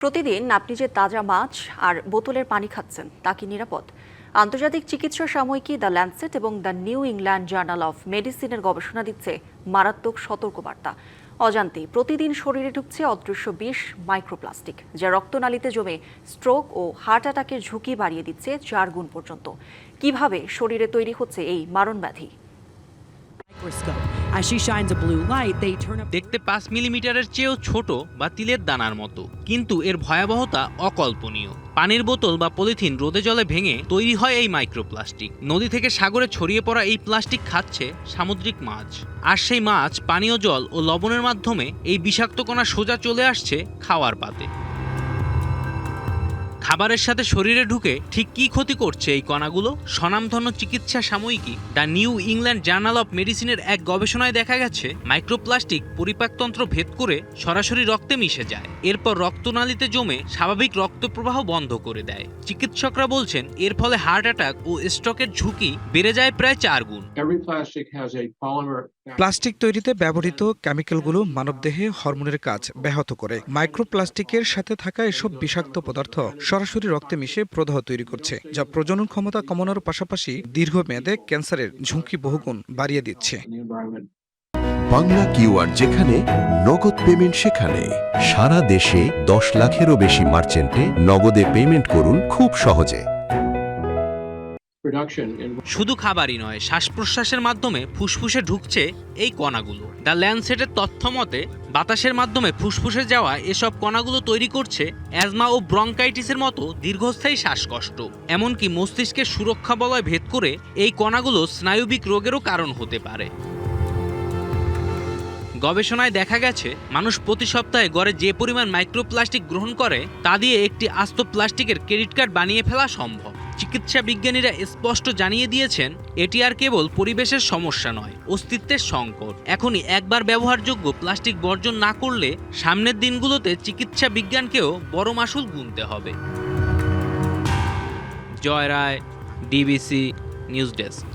প্রতিদিন আপনি যে তাজা মাছ আর বোতলের পানি খাচ্ছেন তা কি নিরাপদ? আন্তর্জাতিক চিকিৎসা সাময়িকী দ্য ল্যান্সেট এবং the new England journal of মেডিসিনের গবেষণা দিচ্ছে মারাত্মক সতর্কবার্তা। অজান্তেই প্রতিদিন শরীরে ঢুকছে অদৃশ্য বিষ মাইক্রোপ্লাস্টিক, যা রক্তনালীতে জমে স্ট্রোক ও হার্ট অ্যাটাকের ঝুঁকি বাড়িয়ে দিচ্ছে 4 গুণ পর্যন্ত। কিভাবে শরীরে তৈরি হচ্ছে এই মারণ ব্যাধি? দেখতে 5 মিলিমিটারের চেয়েও ছোট বা তিলের দানার মতো, কিন্তু এর ভয়াবহতা অকল্পনীয়। পানির বোতল বা পলিথিন রোদে জলে ভেঙে তৈরি হয় এই মাইক্রোপ্লাস্টিক। নদী থেকে সাগরে ছড়িয়ে পড়া এই প্লাস্টিক খাচ্ছে সামুদ্রিক মাছ, আর সেই মাছ পানীয় জল ও লবণের মাধ্যমে এই বিষাক্ত কণা সোজা চলে আসছে খাওয়ার পাতে। খাবারের সাথে শরীরে ঢুকে ঠিক কী ক্ষতি করছে এই কণাগুলো? স্বনামধন্য চিকিৎসা সাময়িকী the new England journal of মেডিসিনের এক গবেষণায় দেখা গেছে মাইক্রোপ্লাস্টিক পরিপাকতন্ত্র ভেদ করে সরাসরি রক্তে মিশে যায়, এরপর রক্তনালীতে জমে স্বাভাবিক রক্তপ্রবাহ বন্ধ করে দেয়। চিকিৎসকরা বলছেন এর ফলে হার্ট অ্যাটাক ও স্ট্রোকের ঝুঁকি বেড়ে যায় প্রায় 4 গুণ। প্লাস্টিক তৈরিতে ব্যবহৃত কেমিক্যালগুলো মানবদেহে হরমোনের কাজ ব্যাহত করে। মাইক্রোপ্লাস্টিকের সাথে থাকা এসব বিষাক্ত পদার্থ সরাসরি রক্তে মিশে প্রদাহ তৈরি করছে, যা প্রজনন ক্ষমতা কমানোর পাশাপাশি দীর্ঘমেয়াদে ক্যান্সারের ঝুঁকি বহুগুণ বাড়িয়ে দিচ্ছে। বাংলা কিউআর, যেখানে নগদ পেমেন্ট সেখানে। সারা দেশে 10 লাখেরও বেশি মার্চেন্টে নগদে পেমেন্ট করুন খুব সহজে। শুধু খাবারই নয়, শ্বাস প্রশ্বাসের মাধ্যমে ফুসফুসে ঢুকছে এই কণাগুলো। দ্য ল্যান্সেটের তথ্য মতে বাতাসের মাধ্যমে ফুসফুসে যাওয়া এসব কণাগুলো তৈরি করছে অ্যাজমা ও ব্রঙ্কাইটিসের মতো দীর্ঘস্থায়ী শ্বাসকষ্ট। এমনকি মস্তিষ্কের সুরক্ষা বলয় ভেদ করে এই কণাগুলো স্নায়ুবিক রোগেরও কারণ হতে পারে। গবেষণায় দেখা গেছে মানুষ প্রতি সপ্তাহে গড়ে যে পরিমাণ মাইক্রোপ্লাস্টিক গ্রহণ করে তা দিয়ে একটি আস্ত প্লাস্টিকের ক্রেডিট কার্ড বানিয়ে ফেলা সম্ভব। চিকিৎসা বিজ্ঞানীরা স্পষ্ট জানিয়ে দিয়েছেন এটি আর কেবল পরিবেশের সমস্যা নয়, অস্তিত্বের সংকট। এখনই একবার ব্যবহারযোগ্য প্লাস্টিক বর্জন না করলে সামনের দিনগুলোতে চিকিৎসা বিজ্ঞানকেও বড় মাশুল গুনতে হবে। জয় রায়, ডিবিসি নিউজ ডেস্ক।